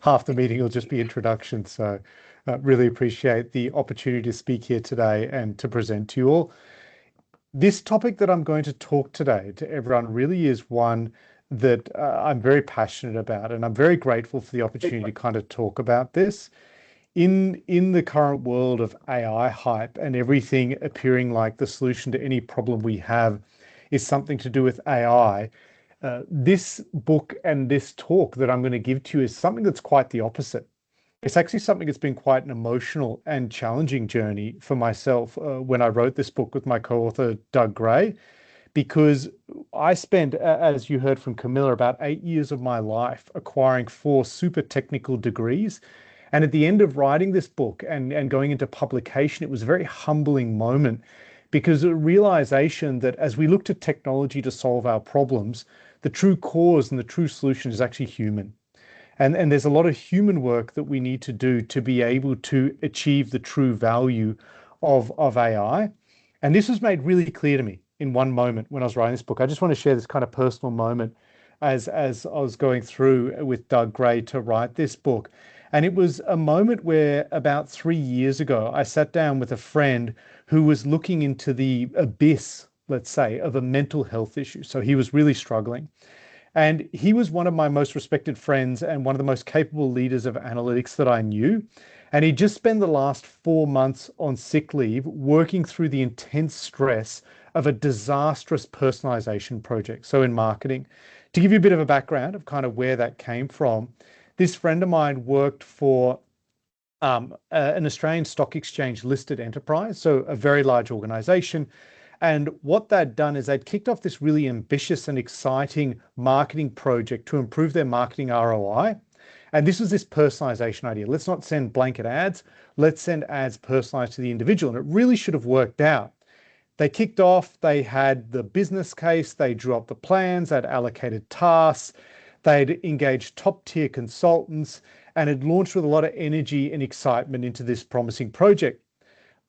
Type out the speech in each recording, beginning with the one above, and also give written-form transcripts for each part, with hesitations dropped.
half the meeting will just be introductions. So really appreciate the opportunity to speak here today and to present to you all. This topic that I'm going to talk today to everyone really is one that I'm very passionate about, and I'm very grateful for the opportunity to kind of talk about this. In the current world of AI hype and everything appearing like the solution to any problem we have is something to do with AI, this book and this talk that I'm going to give to you is something that's quite the opposite. It's actually something that's been quite an emotional and challenging journey for myself when I wrote this book with my co-author, Doug Gray, because I spent, as you heard from Camilla, about 8 years of my life acquiring 4 super technical degrees. And at the end of writing this book and going into publication, it was a very humbling moment because a realization that as we look to technology to solve our problems, the true cause and the true solution is actually human. And there's a lot of human work that we need to do to be able to achieve the true value of AI. And this was made really clear to me in one moment when I was writing this book. I just want to share this kind of personal moment as I was going through with Doug Gray to write this book. And it was a moment where about 3 years ago, I sat down with a friend who was looking into the abyss, let's say, of a mental health issue. So he was really struggling. And he was one of my most respected friends and one of the most capable leaders of analytics that I knew. And he'd just spent the last 4 months on sick leave working through the intense stress of a disastrous personalization project. So in marketing, to give you a bit of a background of kind of where that came from, this friend of mine worked for an Australian stock exchange listed enterprise, so a very large organization. And what they'd done is they'd kicked off this really ambitious and exciting marketing project to improve their marketing ROI. And this was this personalization idea. Let's not send blanket ads. Let's send ads personalized to the individual. And it really should have worked out. They kicked off, they had the business case, they drew up the plans, they'd allocated tasks, they'd engaged top tier consultants, and had launched with a lot of energy and excitement into this promising project.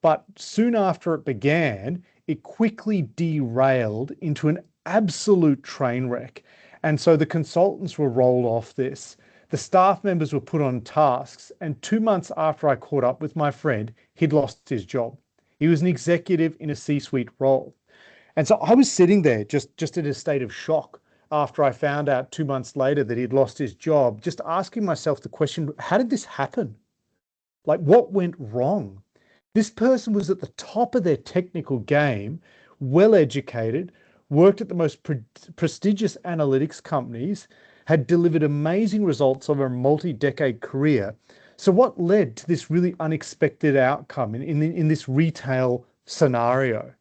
But soon after it began, it quickly derailed into an absolute train wreck. And so the consultants were rolled off this. The staff members were put on tasks. And 2 months after I caught up with my friend, he'd lost his job. He was an executive in a C-suite role. And so I was sitting there just in a state of shock after I found out 2 months later that he'd lost his job, just asking myself the question, how did this happen? Like, what went wrong? This person was at the top of their technical game, well educated, worked at the most prestigious analytics companies, had delivered amazing results over a multi-decade career. So what led to this really unexpected outcome in this retail scenario?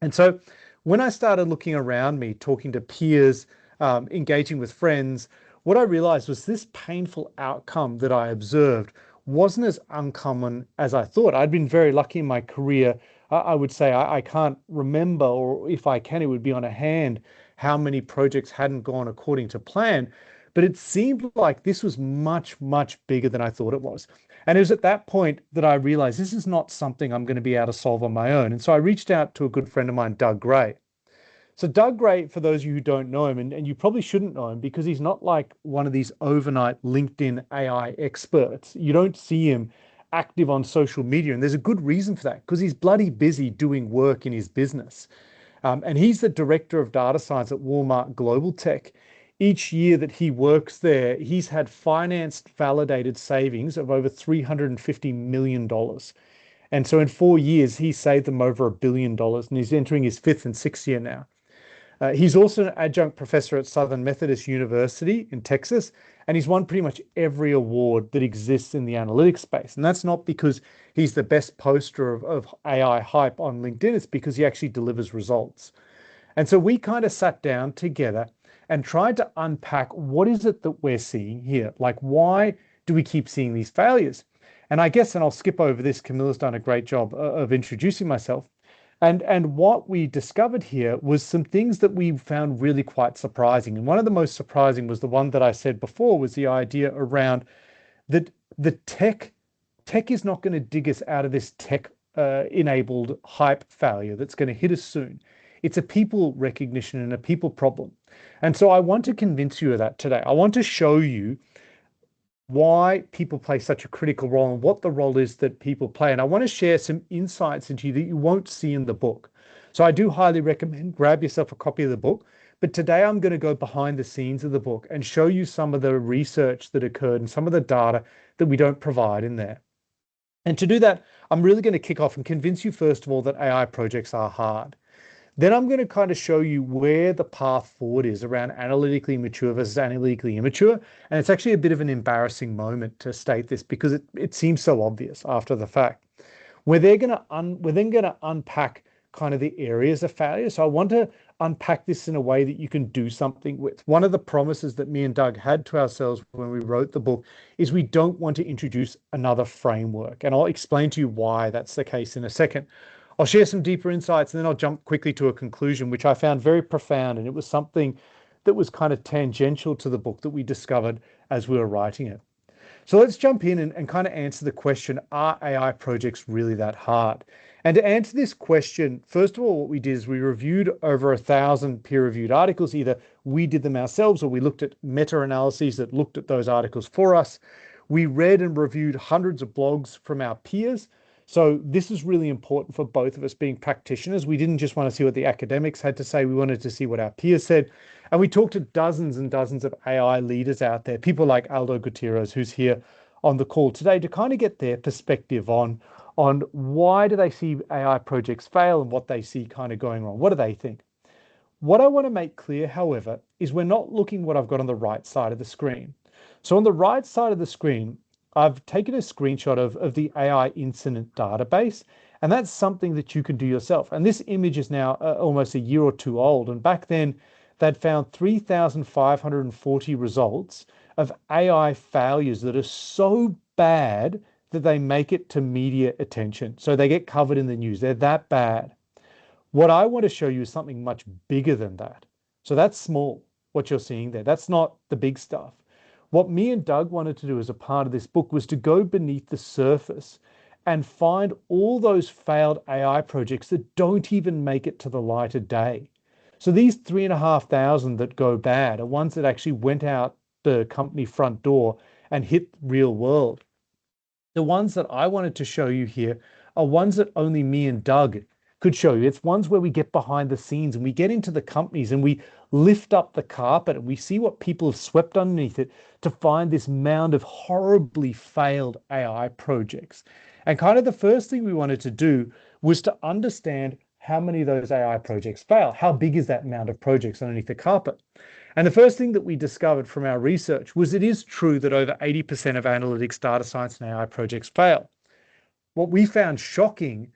And so when I started looking around me, talking to peers, engaging with friends, what I realized was this painful outcome that I observed wasn't as uncommon as I thought. I'd been very lucky in my career. I would say I can't remember, or if I can, it would be on a hand, how many projects hadn't gone according to plan. But it seemed like this was much, much bigger than I thought it was. And it was at that point that I realized this is not something I'm going to be able to solve on my own. And so I reached out to a good friend of mine, Doug Gray. So Doug Gray, for those of you who don't know him, and you probably shouldn't know him because he's not like one of these overnight LinkedIn AI experts. You don't see him active on social media. And there's a good reason for that, because he's bloody busy doing work in his business. And he's the director of data science at Walmart Global Tech. Each year that he works there, he's had financed validated savings of over $350 million. And so in 4 years, he saved them over $1 billion, and he's entering his 5th and 6th year now. He's also an adjunct professor at Southern Methodist University in Texas, and he's won pretty much every award that exists in the analytics space. And that's not because he's the best poster of AI hype on LinkedIn, it's because he actually delivers results. And so we kind of sat down together and tried to unpack what is it that we're seeing here? Like, why do we keep seeing these failures? And I guess, and I'll skip over this, Camilla's done a great job of introducing myself. And what we discovered here was some things that we found really quite surprising. And one of the most surprising was the one that I said before, was the idea around that the tech is not going to dig us out of this tech enabled hype failure that's going to hit us soon. It's a people recognition and a people problem. And so I want to convince you of that today. I want to show you why people play such a critical role and what the role is that people play. And I want to share some insights into you that you won't see in the book. So I do highly recommend grab yourself a copy of the book. But today I'm going to go behind the scenes of the book and show you some of the research that occurred and some of the data that we don't provide in there. And to do that, I'm really going to kick off and convince you, first of all, that AI projects are hard. Then I'm going to kind of show you where the path forward is around analytically mature versus analytically immature. And it's actually a bit of an embarrassing moment to state this because it seems so obvious after the fact. We're then going to unpack kind of the areas of failure. So I want to unpack this in a way that you can do something with. One of the promises that me and Doug had to ourselves when we wrote the book is we don't want to introduce another framework. And I'll explain to you why that's the case in a second. I'll share some deeper insights and then I'll jump quickly to a conclusion, which I found very profound. And it was something that was kind of tangential to the book that we discovered as we were writing it. So let's jump in and kind of answer the question, are AI projects really that hard? And to answer this question, first of all, what we did is we reviewed over 1,000 peer-reviewed articles. Either we did them ourselves or we looked at meta-analyses that looked at those articles for us. We read and reviewed hundreds of blogs from our peers. So this is really important for both of us being practitioners. We didn't just want to see what the academics had to say. We wanted to see what our peers said. And we talked to dozens and dozens of AI leaders out there, people like Aldo Gutierrez, who's here on the call today, to kind of get their perspective on why do they see AI projects fail and what they see kind of going wrong. What do they think? What I want to make clear, however, is we're not looking what I've got on the right side of the screen. So on the right side of the screen, I've taken a screenshot of the AI incident database, and that's something that you can do yourself. And this image is now almost a year or two old. And back then, they'd found 3,540 results of AI failures that are so bad that they make it to media attention. So they get covered in the news. They're that bad. What I want to show you is something much bigger than that. So that's small, what you're seeing there. That's not the big stuff. What me and Doug wanted to do as a part of this book was to go beneath the surface and find all those failed AI projects that don't even make it to the light of day. So these 3,500 that go bad are ones that actually went out the company front door and hit real world. The ones that I wanted to show you here are ones that only me and Doug could show you. It's ones where we get behind the scenes and we get into the companies and we lift up the carpet and we see what people have swept underneath it to find this mound of horribly failed AI projects. And kind of the first thing we wanted to do was to understand how many of those AI projects fail. How big is that mound of projects underneath the carpet? And the first thing that we discovered from our research was it is true that over 80% of analytics, data science, and AI projects fail. What we found shocking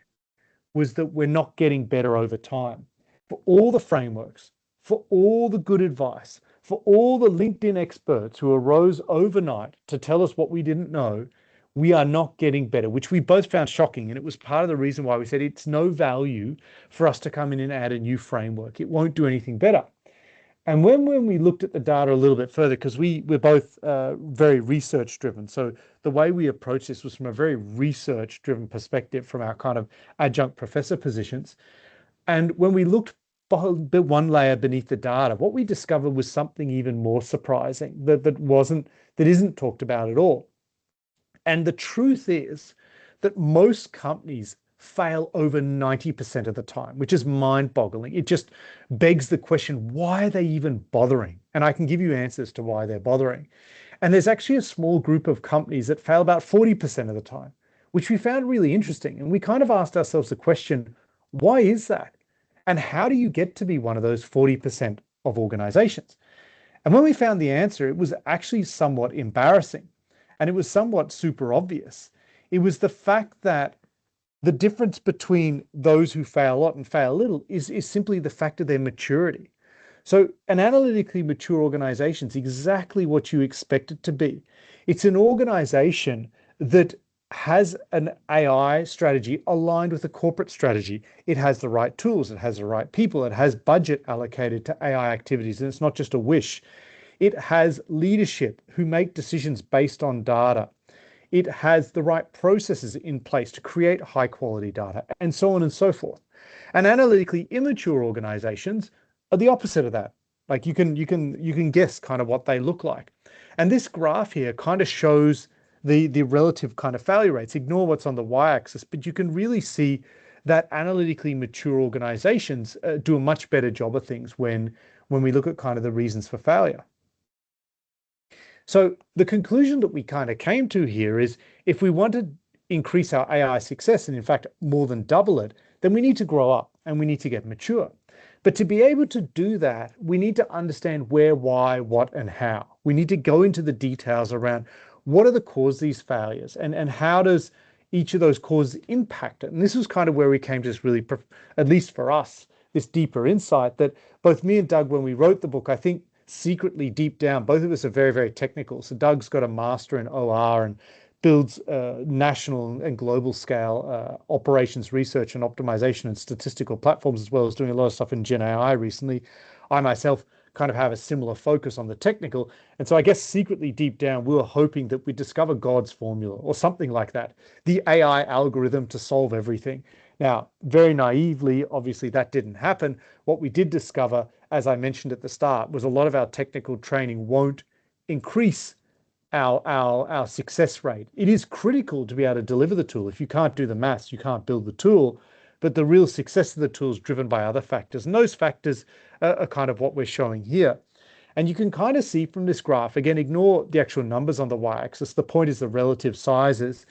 was that we're not getting better over time. For all the frameworks, for all the good advice, for all the LinkedIn experts who arose overnight to tell us what we didn't know, we are not getting better, which we both found shocking. And it was part of the reason why we said it's no value for us to come in and add a new framework. It won't do anything better. And when we looked at the data a little bit further, because we're both very research driven. So the way we approached this was from a very research driven perspective from our kind of adjunct professor positions. And when we looked one layer beneath the data, what we discovered was something even more surprising that isn't talked about at all. And the truth is that most companies fail over 90% of the time, which is mind-boggling. It just begs the question, why are they even bothering? And I can give you answers to why they're bothering. And there's actually a small group of companies that fail about 40% of the time, which we found really interesting. And we kind of asked ourselves the question, why is that? And how do you get to be one of those 40% of organizations? And when we found the answer, it was actually somewhat embarrassing. And it was somewhat super obvious. It was the fact that the difference between those who fail a lot and fail a little is simply the fact of their maturity. So an analytically mature organization is exactly what you expect it to be. It's an organization that has an AI strategy aligned with a corporate strategy. It has the right tools, it has the right people, it has budget allocated to AI activities, and it's not just a wish. It has leadership who make decisions based on data. It has the right processes in place to create high quality data, and so on and so forth. And analytically immature organizations are the opposite of that. Like you can guess kind of what they look like. And this graph here kind of shows the relative kind of failure rates. Ignore what's on the y-axis, but you can really see that analytically mature organizations do a much better job of things when we look at kind of the reasons for failure. So the conclusion that we kind of came to here is if we want to increase our AI success, and in fact, more than double it, then we need to grow up and we need to get mature. But to be able to do that, we need to understand where, why, what, and how. We need to go into the details around what are the causes of these failures and how does each of those causes impact it. And this was kind of where we came to this really, at least for us, this deeper insight that both me and Doug, when we wrote the book, I think secretly deep down, both of us are very, very technical. So Doug's got a master in OR and builds national and global scale operations research and optimization and statistical platforms, as well as doing a lot of stuff in Gen AI recently. I myself kind of have a similar focus on the technical. And so I guess secretly deep down, we were hoping that we'd discover God's formula or something like that, the AI algorithm to solve everything. Now, very naively, obviously that didn't happen. What we did discover, as I mentioned at the start, was a lot of our technical training won't increase our success rate. It is critical to be able to deliver the tool. If you can't do the maths, you can't build the tool. But the real success of the tool is driven by other factors. And those factors are kind of what we're showing here. And you can kind of see from this graph, again, ignore the actual numbers on the y-axis. The point is the relative sizes,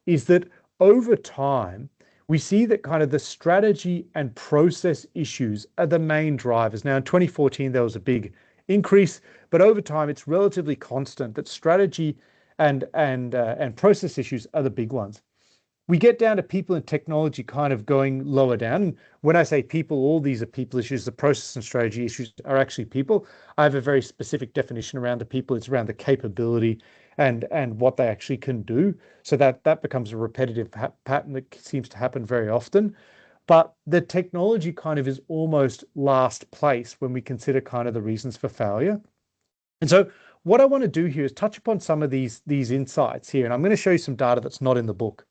is that over time, we see that kind of the strategy and process issues are the main drivers. Now, in 2014, there was a big increase, but over time, it's relatively constant that strategy and process issues are the big ones. We get down to people and technology kind of going lower down. And when I say people, all these are people issues. The process and strategy issues are actually people. I have a very specific definition around the people. It's around the capability and what they actually can do. So that becomes a repetitive pattern that seems to happen very often. But the technology kind of is almost last place when we consider kind of the reasons for failure. And so what I want to do here is touch upon some of these insights here. And I'm going to show you some data that's not in the book.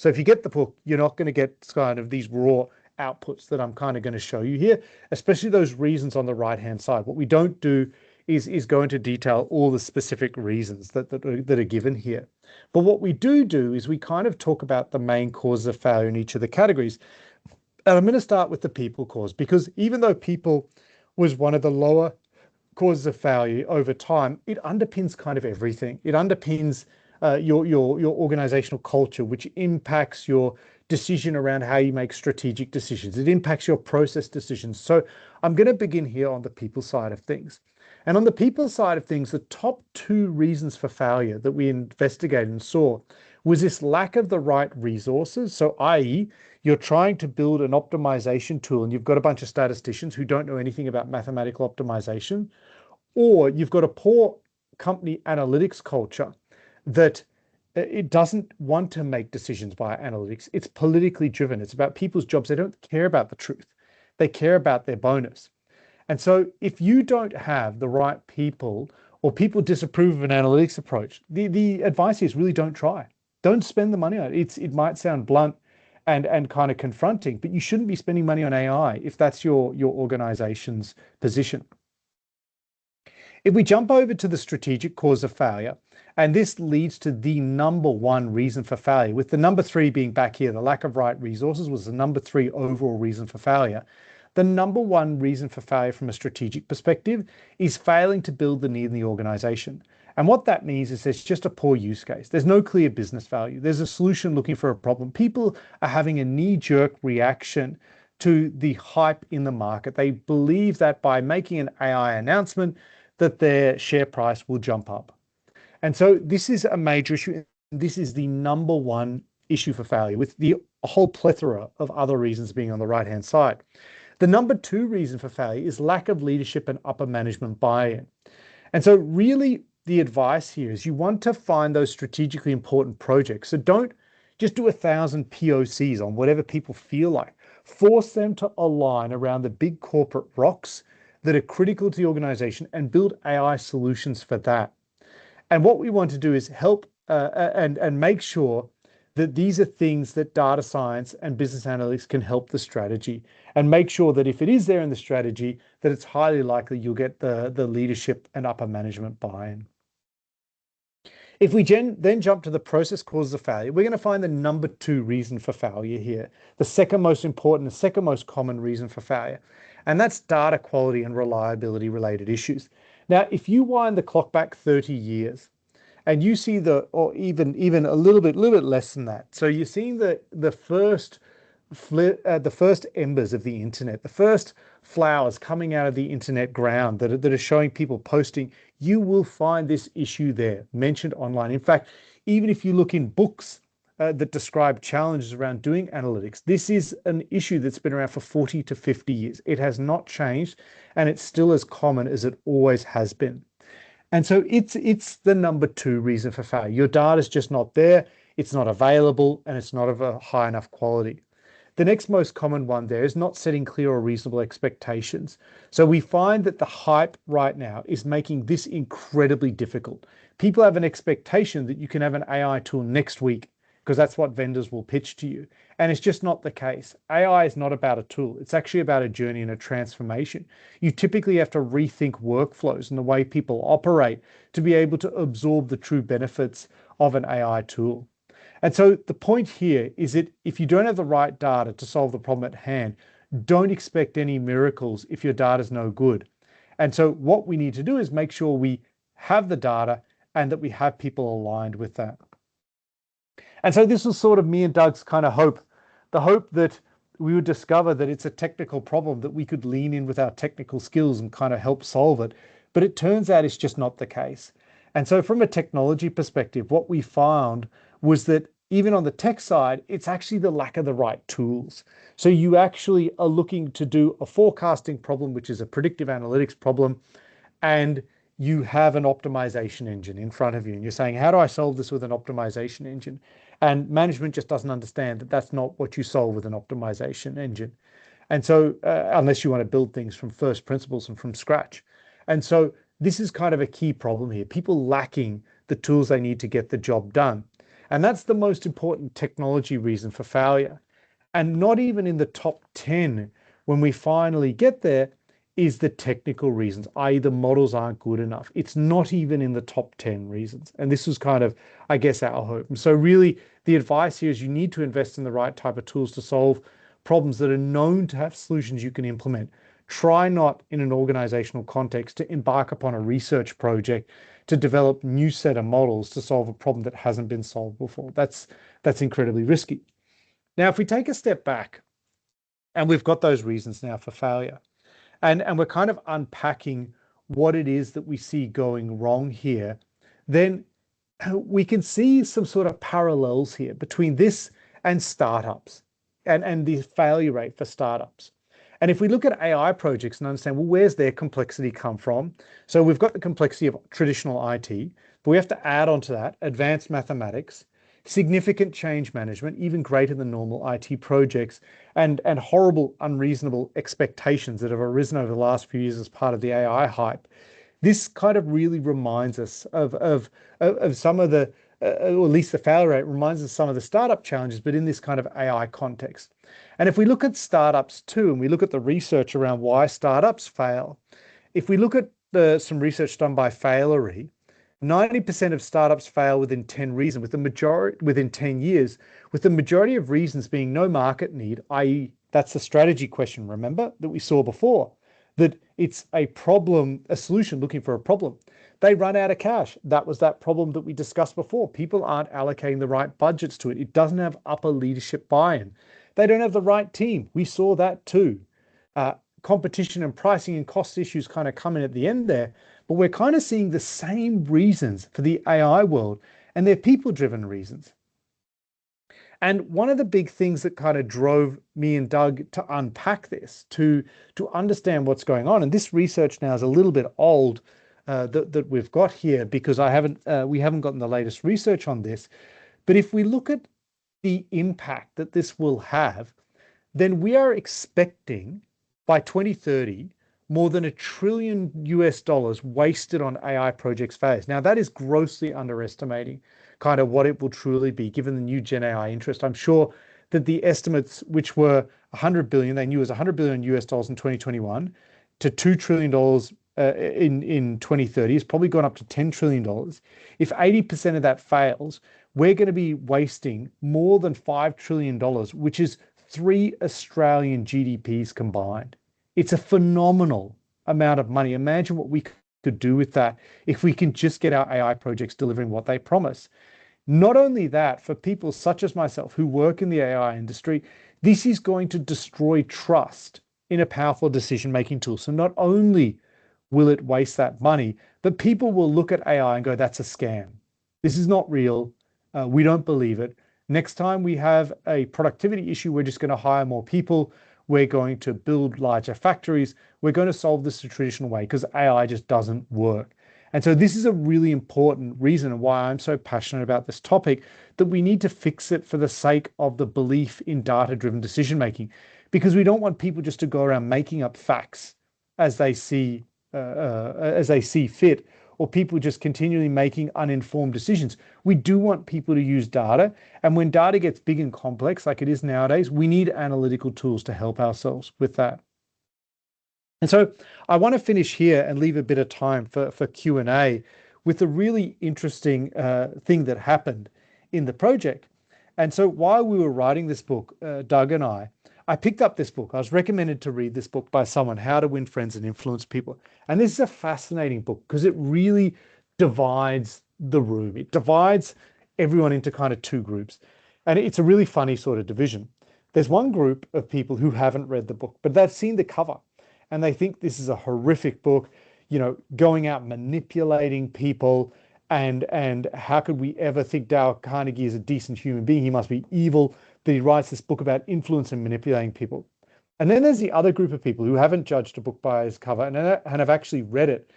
So if you get the book, you're not going to get kind of these raw outputs that I'm kind of going to show you here, especially those reasons on the right-hand side. What we don't do is go into detail all the specific reasons that are given here. But what we do is we kind of talk about the main causes of failure in each of the categories. And I'm going to start with the people cause, because even though people was one of the lower causes of failure over time, it underpins kind of everything. It underpins your organizational culture, which impacts your decision around how you make strategic decisions. It impacts your process decisions. So I'm going to begin here on the people side of things. And on the people side of things, the top two reasons for failure that we investigated and saw was this lack of the right resources. So i.e., you're trying to build an optimization tool and you've got a bunch of statisticians who don't know anything about mathematical optimization, or you've got a poor company analytics culture that it doesn't want to make decisions by analytics. It's politically driven. It's about people's jobs. They don't care about the truth. They care about their bonus. And so if you don't have the right people or people disapprove of an analytics approach, the advice is really don't try. Don't spend the money on it. It might sound blunt and kind of confronting, but you shouldn't be spending money on AI if that's your organization's position. If we jump over to the strategic cause of failure, and this leads to the number one reason for failure, with the number three being back here, the lack of right resources was the number three overall reason for failure. The number one reason for failure from a strategic perspective is failing to build the need in the organization. And what that means is there's just a poor use case. There's no clear business value. There's a solution looking for a problem. People are having a knee-jerk reaction to the hype in the market. They believe that by making an AI announcement, that their share price will jump up. And so this is a major issue. This is the number one issue for failure, with the whole plethora of other reasons being on the right-hand side. The number two reason for failure is lack of leadership and upper management buy-in. And so really the advice here is you want to find those strategically important projects. So don't just do 1,000 POCs on whatever people feel like. Force them to align around the big corporate rocks that are critical to the organization and build AI solutions for that. And what we want to do is help and make sure that these are things that data science and business analytics can help the strategy, and make sure that if it is there in the strategy, that it's highly likely you'll get the leadership and upper management buy-in. If we then jump to the process causes of failure, we're going to find the number 2 reason for failure here, the second most important, the second most common reason for failure, and that's data quality and reliability related issues. Now, if you wind the clock back 30 years, and you see or even a little bit less than that. So you're seeing the first embers of the internet, the first flowers coming out of the internet ground that are showing people posting. You will find this issue there mentioned online. In fact, even if you look in books that describe challenges around doing analytics, this is an issue that's been around for 40 to 50 years. It has not changed, and it's still as common as it always has been. And so it's the number 2 reason for failure. Your data is just not there, it's not available, and it's not of a high enough quality. The next most common one there is not setting clear or reasonable expectations. So we find that the hype right now is making this incredibly difficult. People have an expectation that you can have an AI tool next week because that's what vendors will pitch to you. And it's just not the case. AI is not about a tool. It's actually about a journey and a transformation. You typically have to rethink workflows and the way people operate to be able to absorb the true benefits of an AI tool. And so the point here is that if you don't have the right data to solve the problem at hand, don't expect any miracles if your data is no good. And so what we need to do is make sure we have the data and that we have people aligned with that. And so this was sort of me and Doug's kind of hope, the hope that we would discover that it's a technical problem, that we could lean in with our technical skills and kind of help solve it. But it turns out it's just not the case. And so from a technology perspective, what we found was that even on the tech side, it's actually the lack of the right tools. So you actually are looking to do a forecasting problem, which is a predictive analytics problem, and you have an optimization engine in front of you. And you're saying, how do I solve this with an optimization engine? And management just doesn't understand that that's not what you solve with an optimization engine. And so unless you want to build things from first principles and from scratch. And so this is kind of a key problem here, people lacking the tools they need to get the job done. And that's the most important technology reason for failure. And not even in the top 10, when we finally get there, is the technical reasons, i.e. the models aren't good enough. It's not even in the top 10 reasons. And this was kind of, I guess, our hope. And so really the advice here is you need to invest in the right type of tools to solve problems that are known to have solutions you can implement. Try not in an organizational context to embark upon a research project to develop new set of models to solve a problem that hasn't been solved before. That's incredibly risky. Now, if we take a step back and we've got those reasons now for failure, and we're kind of unpacking what it is that we see going wrong here, then we can see some sort of parallels here between this and startups and the failure rate for startups. And if we look at AI projects and understand, well, where's their complexity come from? So we've got the complexity of traditional IT, but we have to add on to that advanced mathematics, significant change management, even greater than normal IT projects, and horrible, unreasonable expectations that have arisen over the last few years as part of the AI hype. This kind of really reminds us of some of the, or at least the failure rate reminds us of some of the startup challenges, but in this kind of AI context. And if we look at startups too, and we look at the research around why startups fail, if we look at some research done by Failery, 90% of startups fail within 10 reasons, within 10 years, with the majority of reasons being no market need, i.e. that's the strategy question, remember, that we saw before, that it's a problem, a solution looking for a problem. They run out of cash. That was that problem that we discussed before. People aren't allocating the right budgets to it. It doesn't have upper leadership buy-in. They don't have the right team. We saw that too. Competition and pricing and cost issues kind of come in at the end there, but we're kind of seeing the same reasons for the AI world, and they're people-driven reasons. And one of the big things that kind of drove me and Doug to unpack this, to understand what's going on, and this research now is a little bit old that we've got here because we haven't gotten the latest research on this. But if we look at the impact that this will have, then we are expecting by 2030 more than $1 trillion wasted on AI projects phase. Now, that is grossly underestimating kind of what it will truly be given the new Gen AI interest. I'm sure that the estimates, which were 100 billion, they knew it was 100 billion US dollars in 2021 to $2 trillion in 2030, has probably gone up to $10 trillion. If 80% of that fails, we're going to be wasting more than $5 trillion, which is 3 Australian GDPs combined. It's a phenomenal amount of money. Imagine what we could do with that if we can just get our AI projects delivering what they promise. Not only that, for people such as myself who work in the AI industry, this is going to destroy trust in a powerful decision-making tool. So not only will it waste that money, but people will look at AI and go, that's a scam. This is not real. We don't believe it. Next time we have a productivity issue, we're just going to hire more people. We're going to build larger factories. We're going to solve this the traditional way because AI just doesn't work. And so this is a really important reason why I'm so passionate about this topic, that we need to fix it for the sake of the belief in data-driven decision-making, because we don't want people just to go around making up facts as they see fit, or people just continually making uninformed decisions. We do want people to use data. And when data gets big and complex, like it is nowadays, we need analytical tools to help ourselves with that. And so I want to finish here and leave a bit of time for Q&A with a really interesting thing that happened in the project. And so while we were writing this book, Doug and I picked up this book. I was recommended to read this book by someone, How to Win Friends and Influence People. And this is a fascinating book because it really divides the room. It divides everyone into kind of two groups. And it's a really funny sort of division. There's one group of people who haven't read the book, but they've seen the cover and they think this is a horrific book, going out manipulating people. And how could we ever think Dale Carnegie is a decent human being? He must be evil that he writes this book about influence and manipulating people. And then there's the other group of people who haven't judged a book by its cover and have actually read it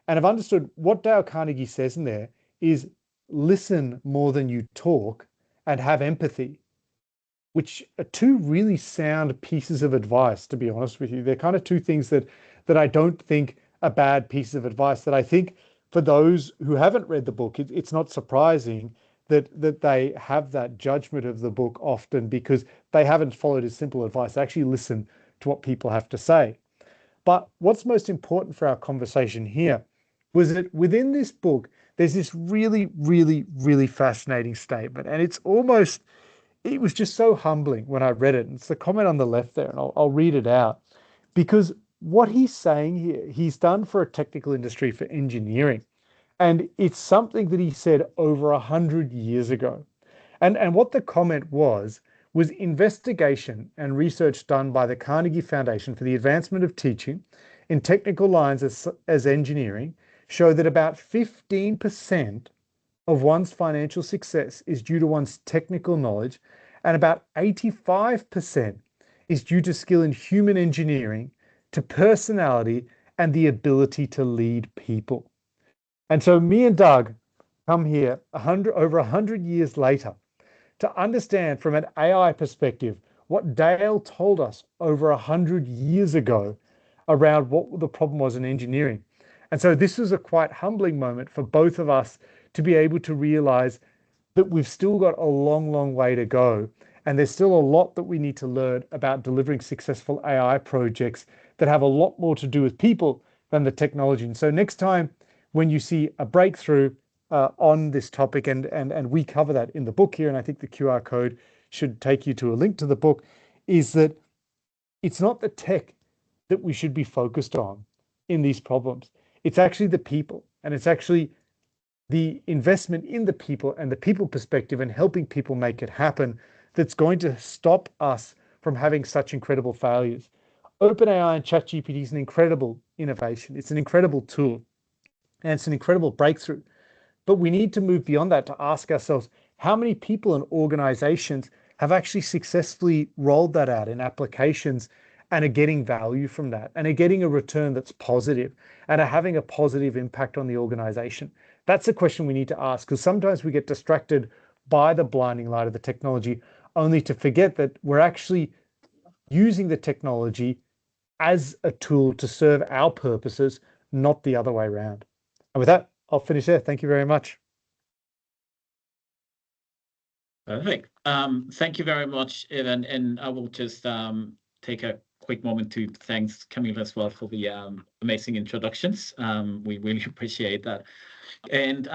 and have understood what Dale Carnegie says in there is listen more than you talk and have empathy, which are two really sound pieces of advice, to be honest with you. They're kind of two things that I don't think are bad pieces of advice, that I think for those who haven't read the book, it's not surprising that they have that judgment of the book often because they haven't followed his simple advice. They actually listen to what people have to say. But what's most important for our conversation here was that within this book, there's this really, really, really fascinating statement. And it was just so humbling when I read it. And it's the comment on the left there, and I'll read it out. Because what he's saying here, he's done for a technical industry for engineering. And it's something that he said over 100 years ago. And what the comment was investigation and research done by the Carnegie Foundation for the Advancement of Teaching in technical lines as engineering show that about 15% of one's financial success is due to one's technical knowledge, and about 85% is due to skill in human engineering, to personality, and the ability to lead people. And so me and Doug come here over 100 years later to understand from an AI perspective what Dale told us over 100 years ago around what the problem was in engineering. And so this was a quite humbling moment for both of us to be able to realize that we've still got a long, long way to go. And there's still a lot that we need to learn about delivering successful AI projects that have a lot more to do with people than the technology. And so next time when you see a breakthrough on this topic, and we cover that in the book here, and I think the QR code should take you to a link to the book, is that it's not the tech that we should be focused on in these problems. It's actually the people, and it's actually the investment in the people and the people perspective and helping people make it happen that's going to stop us from having such incredible failures. OpenAI and ChatGPT is an incredible innovation. It's an incredible tool, and it's an incredible breakthrough. But we need to move beyond that to ask ourselves, how many people and organizations have actually successfully rolled that out in applications and are getting value from that and are getting a return that's positive and are having a positive impact on the organization? That's a question we need to ask, because sometimes we get distracted by the blinding light of the technology only to forget that we're actually using the technology as a tool to serve our purposes, not the other way around. And with that, I'll finish there. Thank you very much. Perfect. Thank you very much, Evan. And I will just take a quick moment to thank Camille as well for the amazing introductions. We really appreciate that. And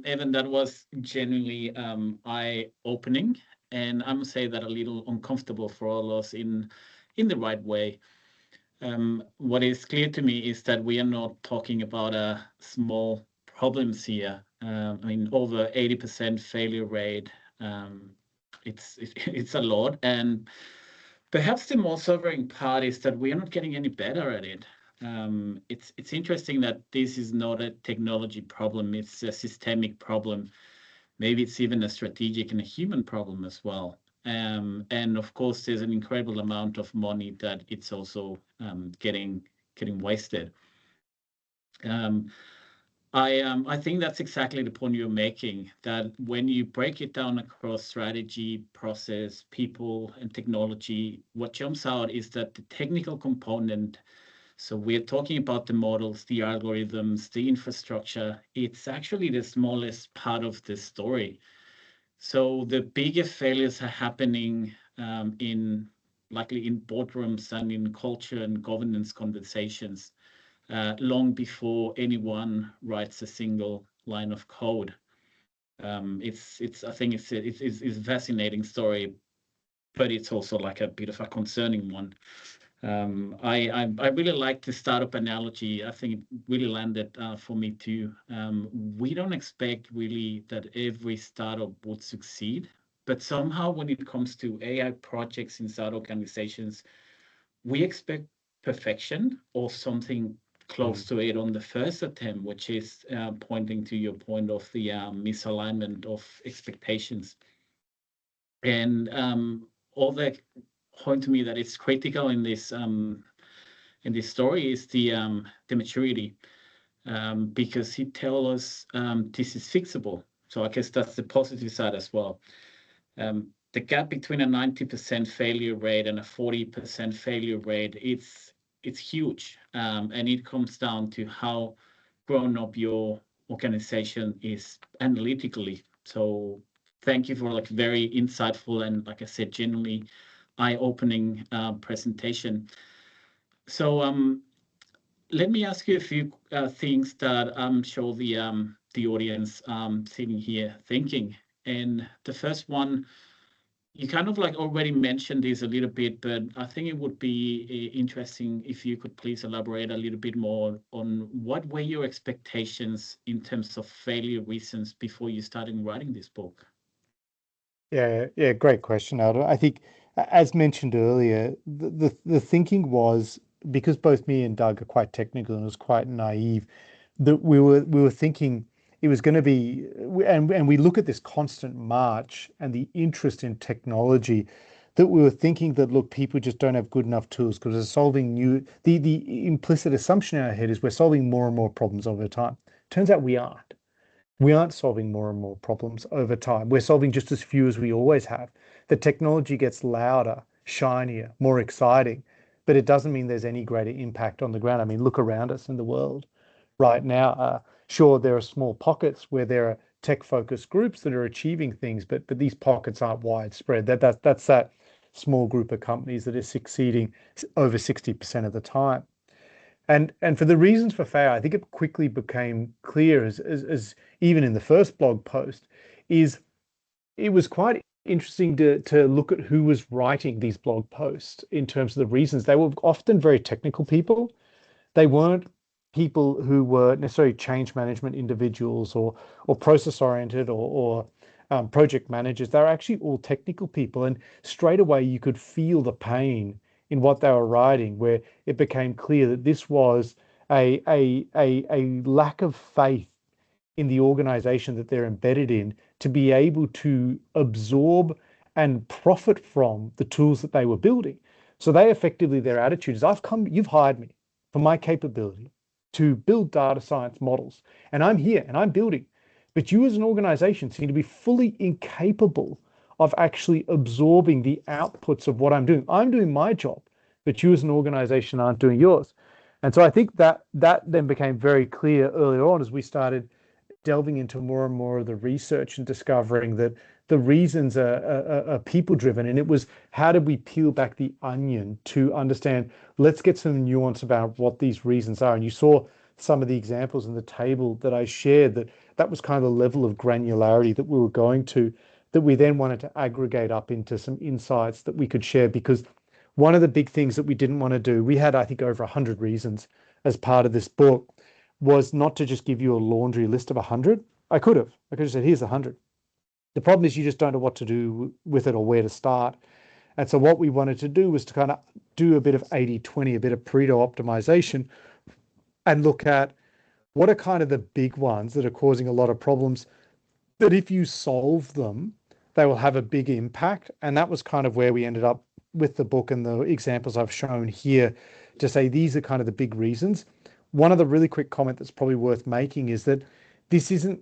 Evan, that was genuinely eye-opening, and I must say that a little uncomfortable for all of us in the right way. What is clear to me is that we are not talking about a small problems here. I mean, over 80% failure rate. It's a lot, and perhaps the more sobering part is that we are not getting any better at it. It's interesting that this is not a technology problem; it's a systemic problem. Maybe it's even a strategic and a human problem as well. And of course, there's an incredible amount of money that it's also getting wasted. Um, I think that's exactly the point you're making, that when you break it down across strategy, process, people, and technology, what jumps out is that the technical component, so we're talking about the models, the algorithms, the infrastructure, it's actually the smallest part of the story. So the bigger failures are happening likely in boardrooms and in culture and governance conversations long before anyone writes a single line of code. I think it's a fascinating story, but it's also like a bit of a concerning one. I really like the startup analogy. I think it really landed for me too. We don't expect really that every startup would succeed, but somehow when it comes to AI projects inside organizations, we expect perfection or something close to it on the first attempt, which is pointing to your point of the misalignment of expectations. And all that point to me that it's critical in this story is the maturity, because he tells us this is fixable. So I guess that's the positive side as well. The gap between a 90% failure rate and a 40% failure rate, it's huge, and it comes down to how grown up your organization is analytically. So thank you for like very insightful and, like I said, genuinely eye-opening presentation. So let me ask you a few things that I'm sure the audience sitting here thinking. And the first one, you kind of like already mentioned this a little bit, but I think it would be interesting if you could please elaborate a little bit more on what were your expectations in terms of failure reasons before you started writing this book. Yeah, great question, Aldo. I think, as mentioned earlier, the thinking was, because both me and Doug are quite technical and it was quite naive, that we were thinking it was going to be, and we look at this constant march and the interest in technology, that we were thinking that, look, people just don't have good enough tools because they're solving the implicit assumption in our head is we're solving more and more problems over time. Turns out we aren't. We aren't solving more and more problems over time. We're solving just as few as we always have. The technology gets louder, shinier, more exciting, but it doesn't mean there's any greater impact on the ground. I mean, look around us in the world right now. Sure, there are small pockets where there are tech-focused groups that are achieving things, but these pockets aren't widespread. That's that small group of companies that is succeeding over 60% of the time. And for the reasons for failure, I think it quickly became clear as even in the first blog post, is it was quite interesting to look at who was writing these blog posts in terms of the reasons. They were often very technical people. They weren't people who were necessarily change management individuals or process oriented or project managers. They were actually all technical people, and straight away you could feel the pain in what they were writing, where it became clear that this was a lack of faith in the organization that they're embedded in to be able to absorb and profit from the tools that they were building. So they effectively, their attitude is, you've hired me for my capability to build data science models, and I'm here and I'm building. But you as an organization seem to be fully incapable of actually absorbing the outputs of what I'm doing. I'm doing my job, but you as an organization aren't doing yours. And so I think that then became very clear earlier on as we started delving into more and more of the research and discovering that the reasons are people driven. And it was, how did we peel back the onion to understand, let's get some nuance about what these reasons are. And you saw some of the examples in the table that I shared, that was kind of the level of granularity that we were going to, that we then wanted to aggregate up into some insights that we could share. Because one of the big things that we didn't want to do, we had, I think, over 100 reasons as part of this book, was not to just give you a laundry list of 100. I could have said, here's 100. The problem is you just don't know what to do with it or where to start. And so what we wanted to do was to kind of do a bit of 80-20, a bit of Pareto optimization, and look at what are kind of the big ones that are causing a lot of problems, that if you solve them, they will have a big impact. And that was kind of where we ended up with the book and the examples I've shown here, to say these are kind of the big reasons. One of the really quick comment that's probably worth making is that this isn't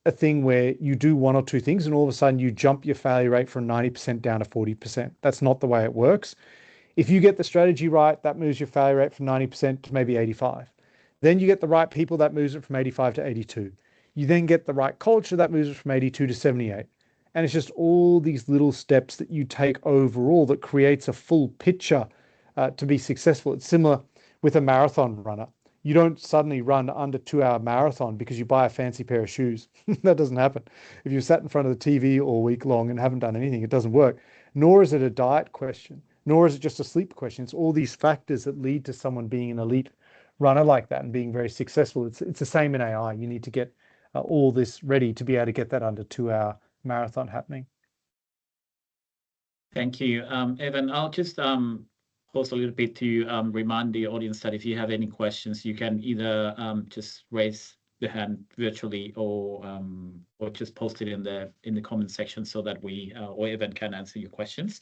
a thing where you do one or two things and all of a sudden you jump your failure rate from 90% down to 40%. That's not the way it works. If you get the strategy right, that moves your failure rate from 90% to maybe 85. Then you get the right people, that moves it from 85 to 82. You then get the right culture, that moves it from 82 to 78. And it's just all these little steps that you take overall that creates a full picture to be successful. It's similar with a marathon runner. You don't suddenly run under 2-hour marathon because you buy a fancy pair of shoes. That doesn't happen. If you sat in front of the TV all week long and haven't done anything, it doesn't work. Nor is it a diet question, nor is it just a sleep question. It's all these factors that lead to someone being an elite runner like that and being very successful. It's the same in AI. You need to get all this ready to be able to get that under 2-hour marathon happening. Thank you, Evan. I'll just pause a little bit to remind the audience that if you have any questions, you can either just raise the hand virtually or just post it in the comment section so that we or Evan can answer your questions.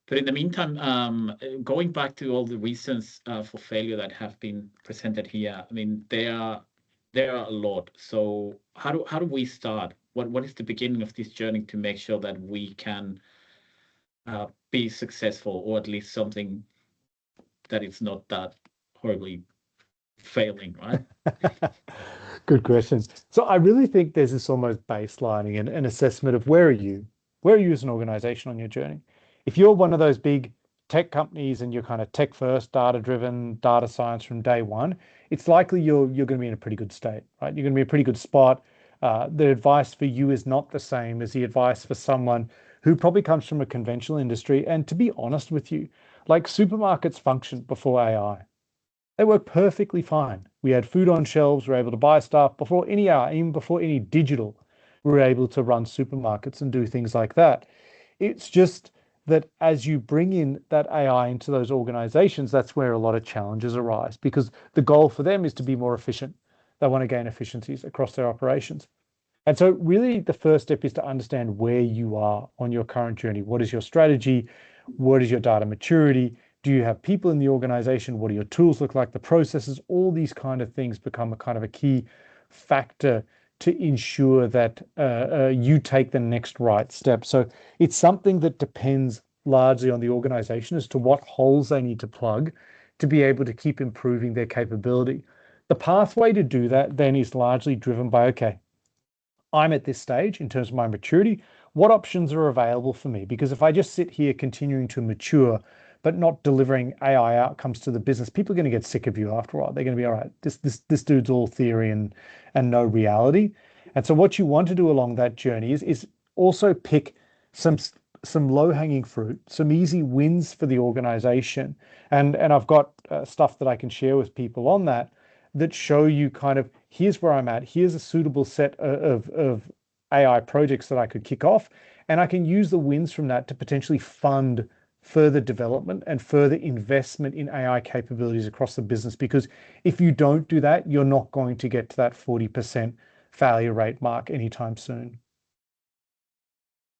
But in the meantime, going back to all the reasons for failure that have been presented here, I mean, there are a lot. So how do we start? What is the beginning of this journey to make sure that we can be successful, or at least something that it's not that horribly failing, right? Good question. So I really think there's this almost baselining and an assessment of where are you as an organization on your journey. If you're one of those big tech companies and you're kind of tech first, data driven, data science from day one, it's likely you're going to be in a pretty good state, right? You're going to be in a pretty good spot. The advice for you is not the same as the advice for someone who probably comes from a conventional industry. And to be honest with you, like supermarkets functioned before AI. They work perfectly fine. We had food on shelves, we were able to buy stuff before any AI, even before any digital, we were able to run supermarkets and do things like that. It's just that as you bring in that AI into those organizations, that's where a lot of challenges arise, because the goal for them is to be more efficient. They want to gain efficiencies across their operations. And so really the first step is to understand where you are on your current journey. What is your strategy? What is your data maturity? Do you have people in the organization? What do your tools look like? The processes, all these kind of things become a kind of a key factor to ensure that you take the next right step. So it's something that depends largely on the organization as to what holes they need to plug to be able to keep improving their capability. The pathway to do that then is largely driven by, okay, I'm at this stage in terms of my maturity. What options are available for me? Because if I just sit here continuing to mature, but not delivering AI outcomes to the business, people are going to get sick of you after a while. They're going to be, all right, this dude's all theory and no reality. And so what you want to do along that journey is also pick some low-hanging fruit, some easy wins for the organization. And I've got stuff that I can share with people on that show you kind of, here's where I'm at, here's a suitable set of AI projects that I could kick off, and I can use the wins from that to potentially fund further development and further investment in AI capabilities across the business. Because if you don't do that, you're not going to get to that 40% failure rate mark anytime soon.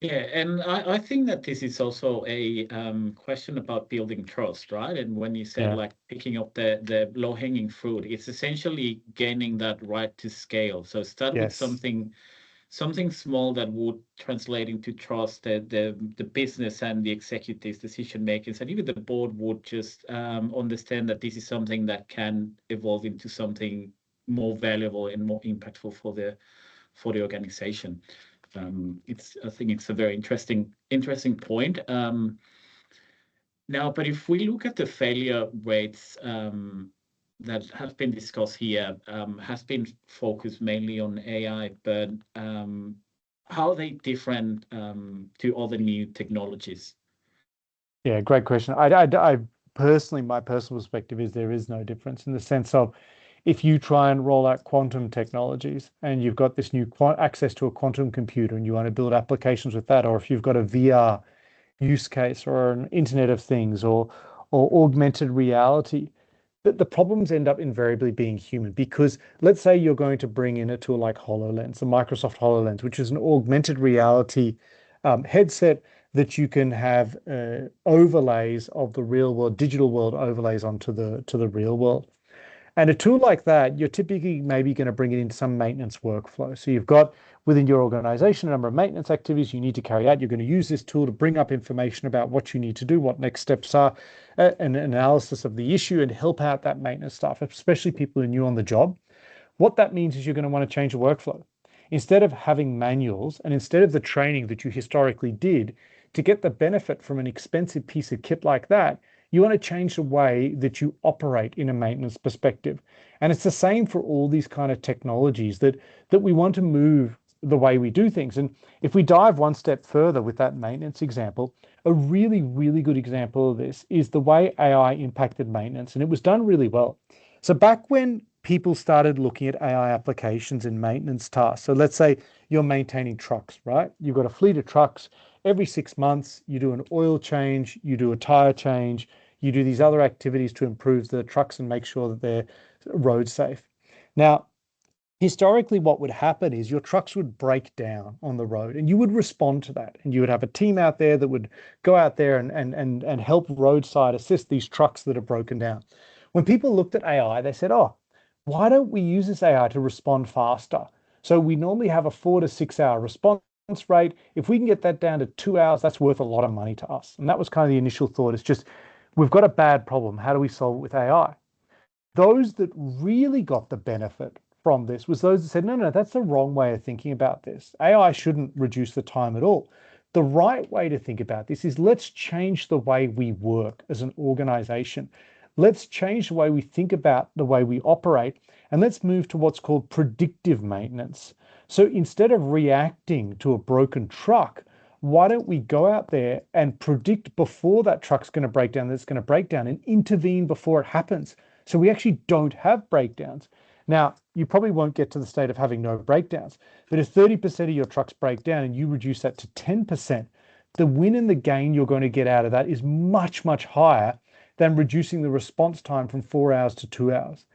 Yeah, and I think that this is also a question about building trust, right? And when you said like picking up the low-hanging fruit, it's essentially gaining that right to scale. So start with something something small that would translate into trust, the business and the executives' decision makers, and even the board would just understand that this is something that can evolve into something more valuable and more impactful for the organization. I think it's a very interesting point. Now, but if we look at the failure rates that have been discussed here, has been focused mainly on AI, but how are they different to other new technologies? Yeah, great question. I personally, my personal perspective is there is no difference in the sense of if you try and roll out quantum technologies and you've got this new access to a quantum computer and you want to build applications with that, or if you've got a VR use case or an Internet of Things or augmented reality, the problems end up invariably being human. Because let's say you're going to bring in a tool like HoloLens, the Microsoft HoloLens, which is an augmented reality headset that you can have overlays of the real world, digital world overlays onto the real world. And a tool like that, you're typically maybe going to bring it into some maintenance workflow. So you've got within your organization a number of maintenance activities you need to carry out. You're going to use this tool to bring up information about what you need to do, what next steps are, an analysis of the issue, and help out that maintenance staff, especially people who are new on the job. What that means is you're going to want to change the workflow. Instead of having manuals and instead of the training that you historically did to get the benefit from an expensive piece of kit like that, you want to change the way that you operate in a maintenance perspective. And it's the same for all these kind of technologies that we want to move the way we do things. And if we dive one step further with that maintenance example, a really, really good example of this is the way AI impacted maintenance. And it was done really well. So back when people started looking at AI applications in maintenance tasks, so let's say you're maintaining trucks, right? You've got a fleet of trucks. Every 6 months, you do an oil change, you do a tire change, you do these other activities to improve the trucks and make sure that they're road safe. Now, historically, what would happen is your trucks would break down on the road and you would respond to that. And you would have a team out there that would go out there and help roadside assist these trucks that are broken down. When people looked at AI, they said, oh, why don't we use this AI to respond faster? So we normally have a 4 to 6 hour response rate. If we can get that down to 2 hours, that's worth a lot of money to us. And that was kind of the initial thought. It's just, we've got a bad problem. How do we solve it with AI? Those that really got the benefit from this was those that said, no, that's the wrong way of thinking about this. AI shouldn't reduce the time at all. The right way to think about this is let's change the way we work as an organization. Let's change the way we think about the way we operate, and let's move to what's called predictive maintenance. So instead of reacting to a broken truck, why don't we go out there and predict before that truck's going to break down, that it's going to break down, and intervene before it happens? So we actually don't have breakdowns. Now, you probably won't get to the state of having no breakdowns, but if 30% of your trucks break down and you reduce that to 10%, the win and the gain you're going to get out of that is much, much higher than reducing the response time from 4 hours to 2 hours.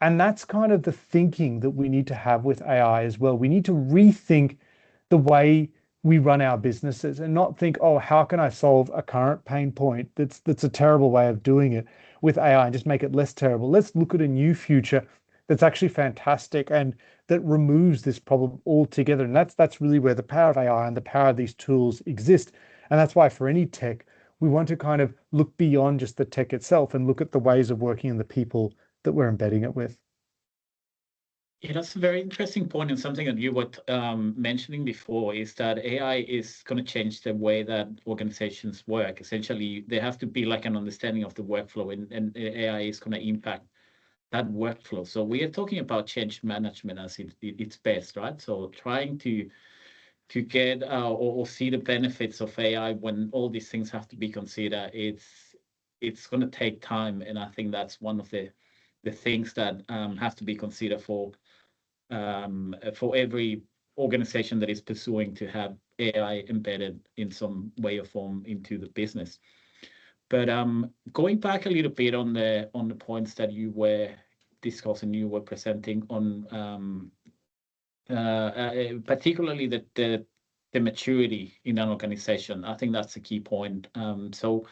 And that's kind of the thinking that we need to have with AI as well. We need to rethink the way we run our businesses and not think, oh, how can I solve a current pain point that's a terrible way of doing it with AI and just make it less terrible. Let's look at a new future that's actually fantastic and that removes this problem altogether. And that's really where the power of AI and the power of these tools exist. And that's why for any tech, we want to kind of look beyond just the tech itself and look at the ways of working and the people that we're embedding it with. Yeah, that's a very interesting point, and something that you were mentioning before is that AI is going to change the way that organizations work. Essentially, there has to be like an understanding of the workflow, and AI is going to impact that workflow. So we are talking about change management as its best, right? So trying to get or see the benefits of AI when all these things have to be considered, it's going to take time, and I think that's one of the things that have to be considered for every organization that is pursuing to have AI embedded in some way or form into the business. But going back a little bit on the points that you were discussing, you were presenting on particularly the maturity in an organization. I think that's a key point. So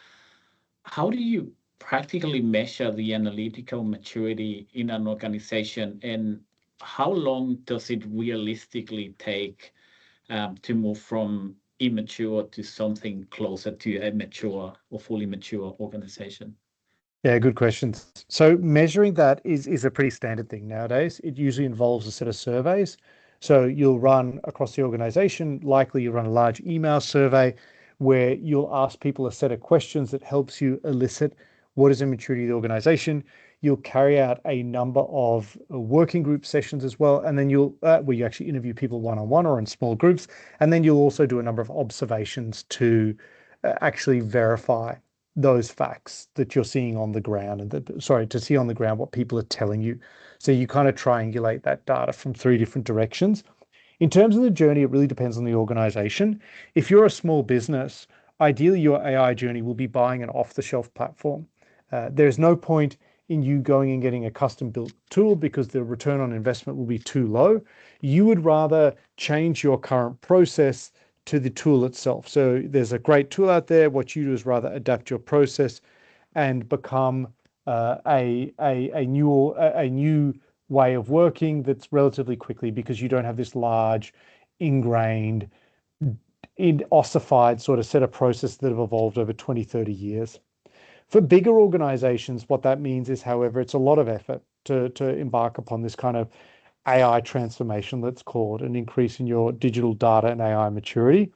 how do you practically measure the analytical maturity in an organization, and how long does it realistically take to move from immature to something closer to a mature or fully mature organization? Yeah, good questions. So measuring that is a pretty standard thing nowadays. It usually involves a set of surveys. So you'll run across the organization, likely you run a large email survey where you'll ask people a set of questions that helps you elicit what is the maturity of the organization. You'll carry out a number of working group sessions as well, and then you'll where you actually interview people one-on-one or in small groups, and then you'll also do a number of observations to actually verify those facts that you're seeing on the ground to see on the ground what people are telling you. So you kind of triangulate that data from three different directions. In terms of the journey, it really depends on the organization. If you're a small business, ideally your AI journey will be buying an off-the-shelf platform. There's no point in you going and getting a custom built tool because the return on investment will be too low. You would rather change your current process to the tool itself. So there's a great tool out there. What you do is rather adapt your process and become a new way of working that's relatively quickly because you don't have this large, ingrained, ossified sort of set of processes that have evolved over 20, 30 years. For bigger organizations, what that means is, however, it's a lot of effort to embark upon this kind of AI transformation, let's call it, an increase in your digital data and AI maturity.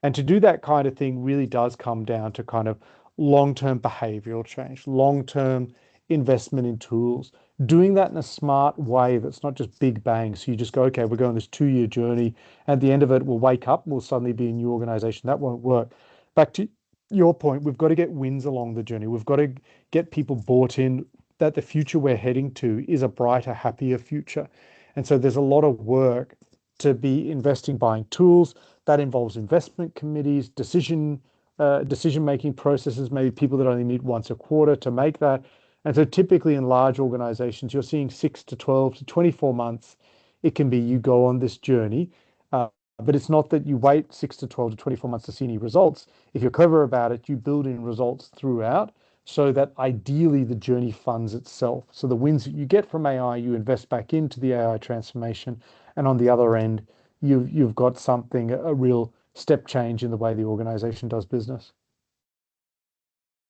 And to do that kind of thing really does come down to kind of long-term behavioral change, long-term investment in tools, doing that in a smart way that's not just big bang. So you just go, okay, we're going this 2-year journey. At the end of it, we'll wake up and we'll suddenly be a new organization. That won't work. Back to your point, we've got to get wins along the journey. We've got to get people bought in that the future we're heading to is a brighter, happier future. And so there's a lot of work to be investing, buying tools. That involves investment committees, decision-making processes, maybe people that only meet once a quarter to make that. And so typically in large organizations, you're seeing 6 to 12 to 24 months. It can be you go on this journey, but it's not that you wait 6 to 12 to 24 months to see any results. If you're clever about it, you build in results throughout so that ideally the journey funds itself. So the wins that you get from AI, you invest back into the AI transformation. And on the other end, you've got something, a real step change in the way the organization does business.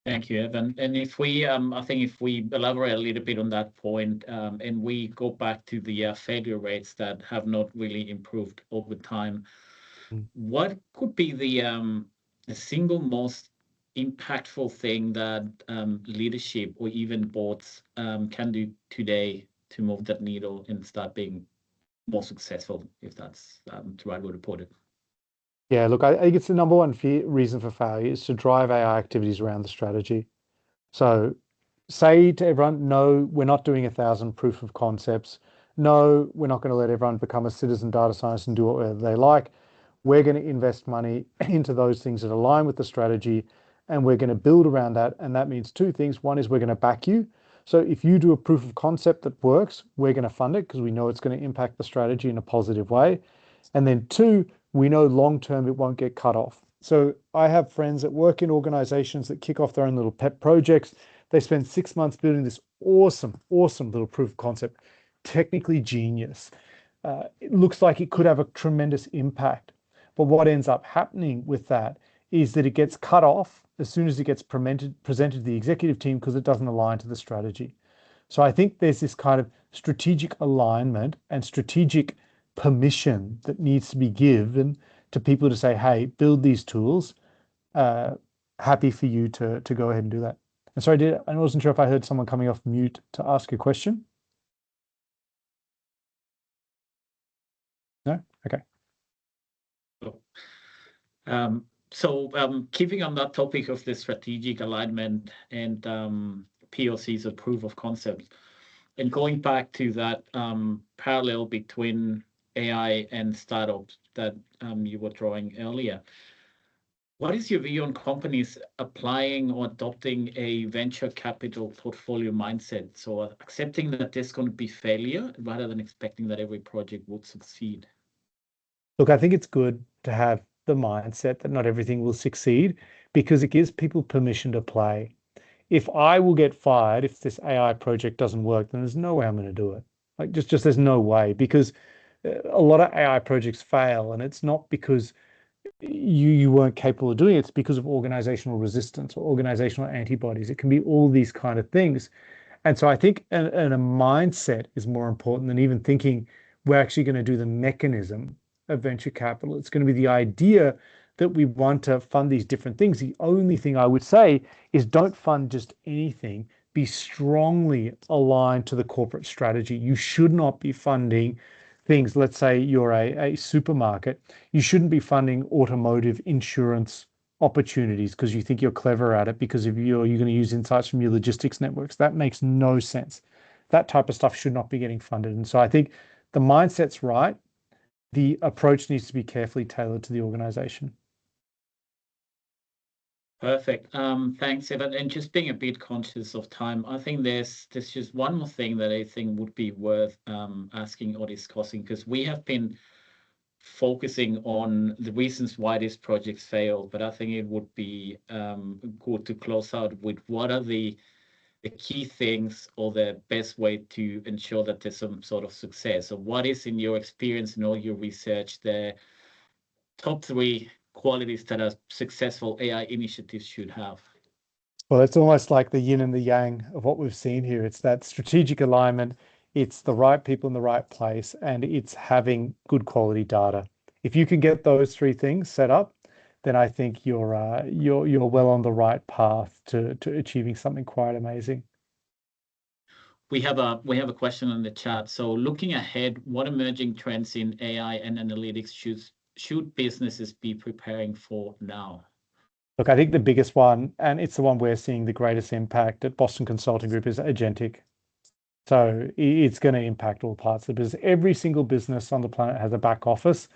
Thank you, Evan. And if we, I think if we elaborate a little bit on that point, and we go back to the failure rates that have not really improved over time, what could be the single most impactful thing that leadership or even boards can do today to move that needle and start being more successful, if that's the right way to put it? Yeah, look, I think it's the number one reason for failure is to drive AI activities around the strategy. So say to everyone, no, we're not doing 1,000 proof of concepts. No, we're not going to let everyone become a citizen data scientist and do whatever they like. We're going to invest money into those things that align with the strategy, and we're going to build around that. And that means two things. One is we're going to back you. So if you do a proof of concept that works, we're going to fund it because we know it's going to impact the strategy in a positive way. And then two, we know long term it won't get cut off. So I have friends that work in organizations that kick off their own little pet projects. They spend 6 months building this awesome little proof of concept, technically genius. It looks like it could have a tremendous impact. But what ends up happening with that is that it gets cut off as soon as it gets presented to the executive team because it doesn't align to the strategy. So I think there's this kind of strategic alignment and strategic permission that needs to be given to people to say, hey, build these tools. Happy for you to go ahead and do that. And sorry, I wasn't sure if I heard someone coming off mute to ask a question. No? Okay. Keeping on that topic of the strategic alignment and POCs or proof of concepts, and going back to that parallel between AI and startups that you were drawing earlier, what is your view on companies applying or adopting a venture capital portfolio mindset? So accepting that there's going to be failure rather than expecting that every project would succeed. Look, I think it's good to have the mindset that not everything will succeed because it gives people permission to play. If I will get fired if this AI project doesn't work, then there's no way I'm going to do it. Like just there's no way because a lot of AI projects fail, and it's not because you weren't capable of doing it. It's because of organizational resistance or organizational antibodies. It can be all these kind of things. And so I think a mindset is more important than even thinking we're actually going to do the mechanism of venture capital. It's going to be the idea that we want to fund these different things. The only thing I would say is don't fund just anything. Be strongly aligned to the corporate strategy. You should not be funding things. Let's say you're a supermarket. You shouldn't be funding automotive insurance opportunities because you think you're clever at it because if you're going to use insights from your logistics networks. That makes no sense. That type of stuff should not be getting funded. And so I think the mindset's right. The approach needs to be carefully tailored to the organization. Perfect. Thanks, Evan. And just being a bit conscious of time, I think there's just one more thing that I think would be worth asking or discussing, because we have been focusing on the reasons why these projects fail, but I think it would be good to close out with what are the key things or the best way to ensure that there's some sort of success. So what is, in your experience and all your research, the top 3 qualities that a successful AI initiative should have? Well, it's almost like the yin and the yang of what we've seen here. It's that strategic alignment, it's the right people in the right place, and it's having good quality data. If you can get those 3 things set up, then I think you're well on the right path to achieving something quite amazing. We have a question on the chat. So looking ahead, what emerging trends in AI and analytics should businesses be preparing for now? Look, I think the biggest one, and it's the one we're seeing the greatest impact at Boston Consulting Group, is agentic. So it's going to impact all parts of the business. Every single business on the planet has a back office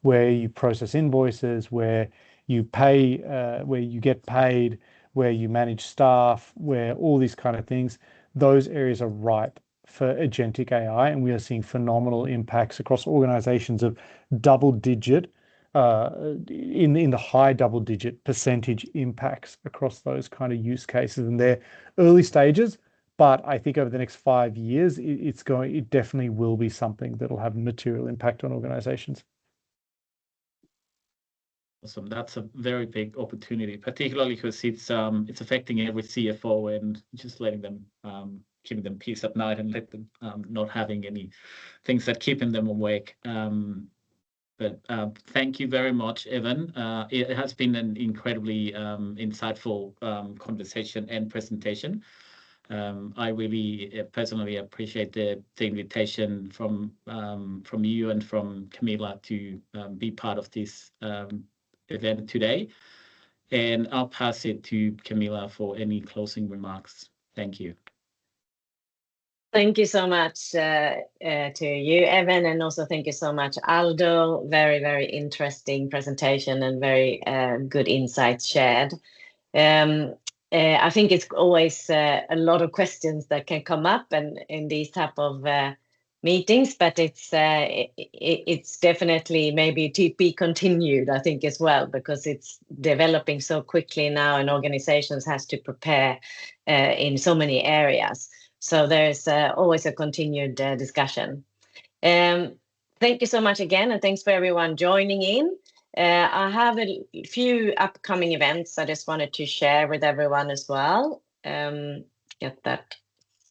where you process invoices, where you pay, where you get paid, where you manage staff, where all these kind of things. Those areas are ripe for agentic AI, and we are seeing phenomenal impacts across organizations of double-digit, in the high double-digit percentage impacts across those kind of use cases. And they're early stages, but I think over the next 5 years, it definitely will be something that'll have a material impact on organizations. Awesome. That's a very big opportunity, particularly because it's affecting every CFO and just letting them giving them peace at night and let them not having any things that keeping them awake. But thank you very much, Evan. It has been an incredibly insightful conversation and presentation. I really personally appreciate the invitation from you and from Camilla to be part of this event today. And I'll pass it to Camilla for any closing remarks. Thank you. Thank you so much to you, Evan, and also thank you so much, Aldo. Very, very interesting presentation and very good insights shared. I think it's always a lot of questions that can come up and in these type of meetings, but it's definitely maybe to be continued, I think, as well, because it's developing so quickly now and organizations has to prepare in so many areas. So there's always a continued discussion. Thank you so much again, and thanks for everyone joining in. I have a few upcoming events I just wanted to share with everyone as well. Get that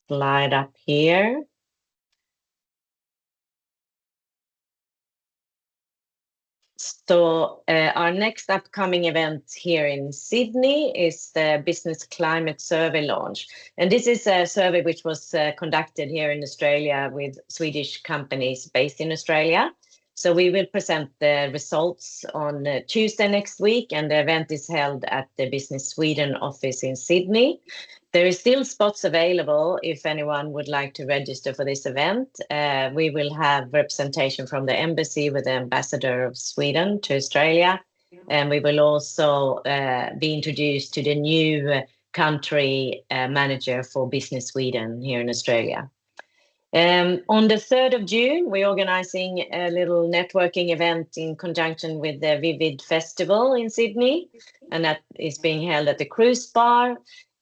slide up here. So our next upcoming event here in Sydney is the Business Climate Survey launch. And this is a survey which was conducted here in Australia with Swedish companies based in Australia. So we will present the results on Tuesday next week, and the event is held at the Business Sweden office in Sydney. There is still spots available if anyone would like to register for this event. We will have representation from the embassy with the ambassador of Sweden to Australia. And we will also be introduced to the new country manager for Business Sweden here in Australia. On the 3rd of June, we're organizing a little networking event in conjunction with the Vivid Festival in Sydney, and that is being held at the Cruise Bar.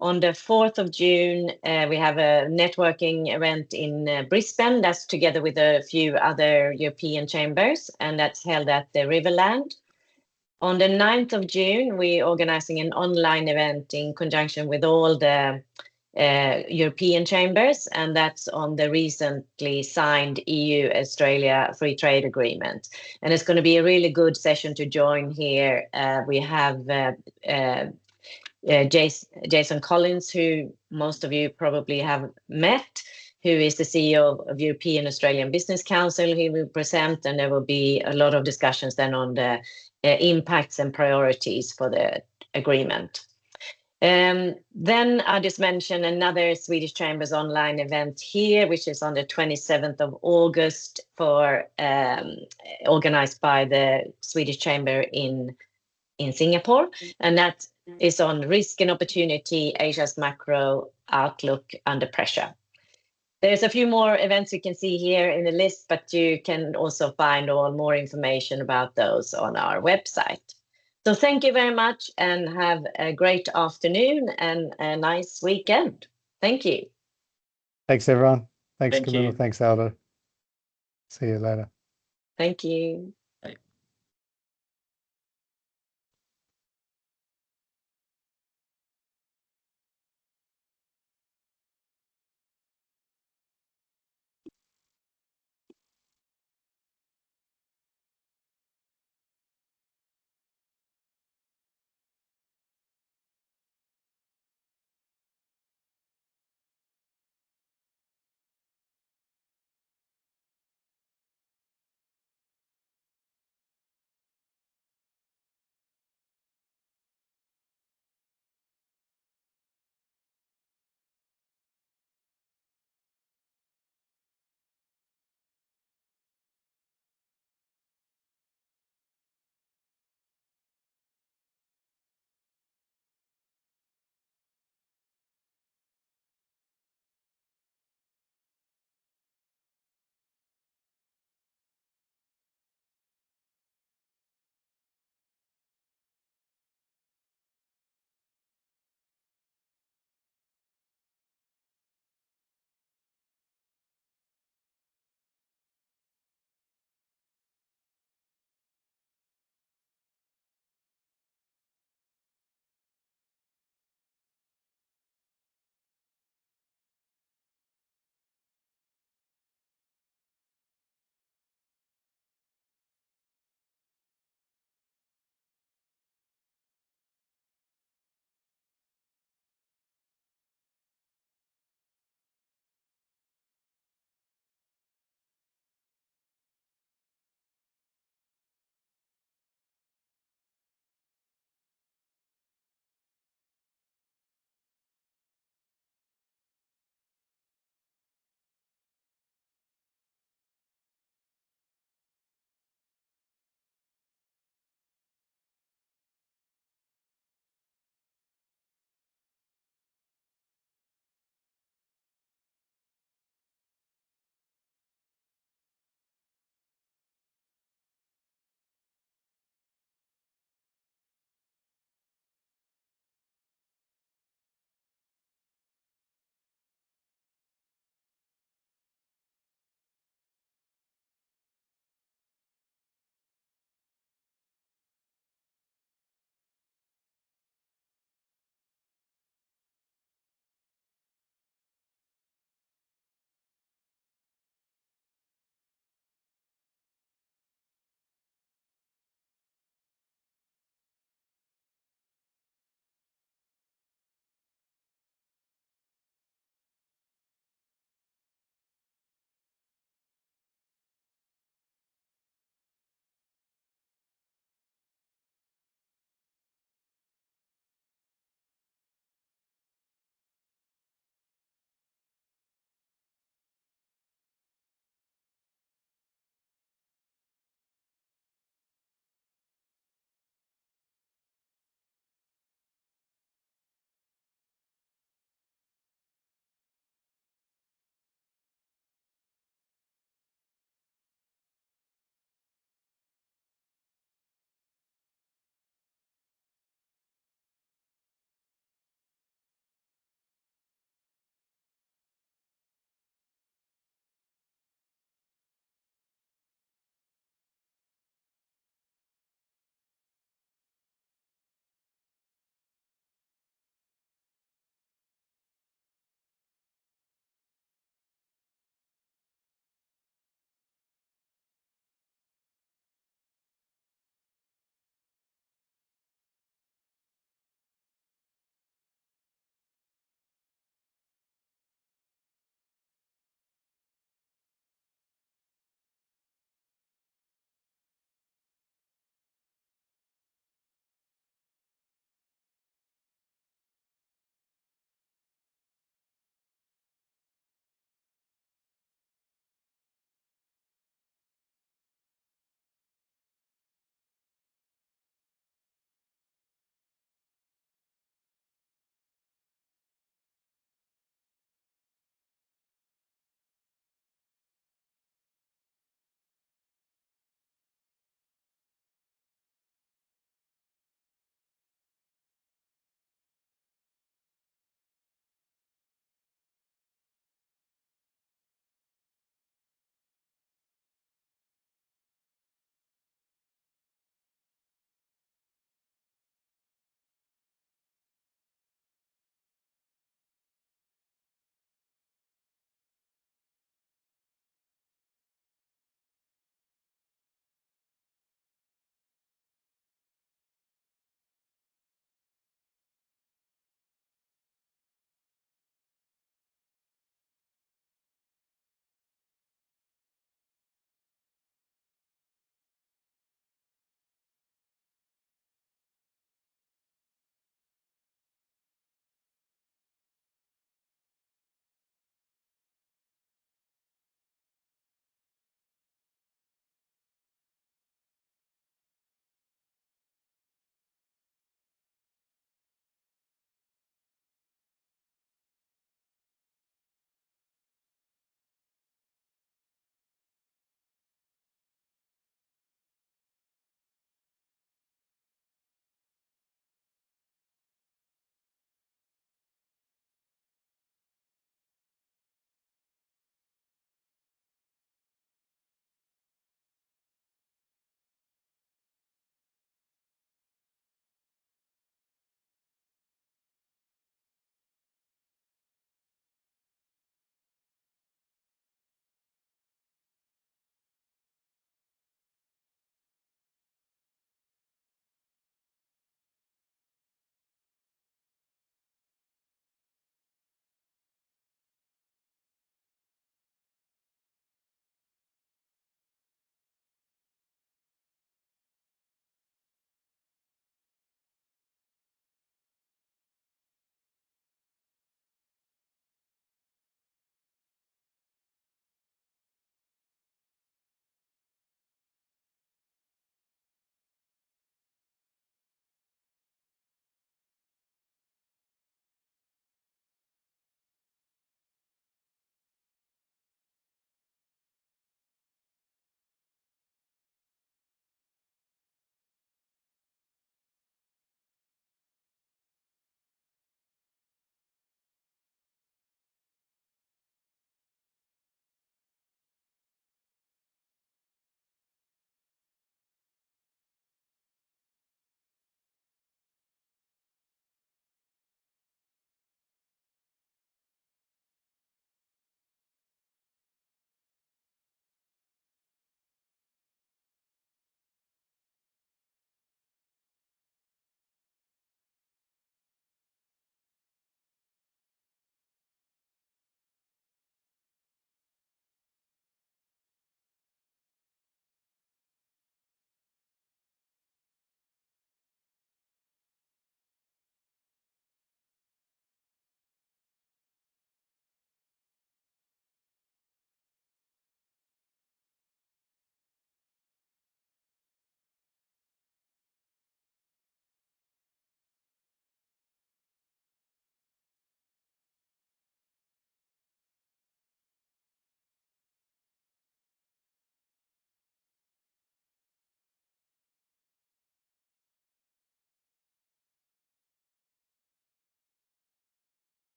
On the 4th of June, we have a networking event in Brisbane. That's together with a few other European chambers, and that's held at the Riverland. On the 9th of June, we're organizing an online event in conjunction with all the European chambers, and that's on the recently signed EU-Australia Free Trade Agreement. And it's going to be a really good session to join here. We have Jason Collins, who most of you probably have met, who is the CEO of European Australian Business Council. He will present, and there will be a lot of discussions then on the impacts and priorities for the agreement. Then I just mentioned another Swedish Chambers online event here, which is on the 27th of August, organized by the Swedish Chamber in Singapore, and that is on risk and opportunity, Asia's macro outlook under pressure. There's a few more events you can see here in the list, but you can also find all more information about those on our website. So thank you very much, and have a great afternoon and a nice weekend. Thank you. Thanks, everyone. Thanks, Thank Camilla. you. Thanks, Aldo. See you later. Thank you.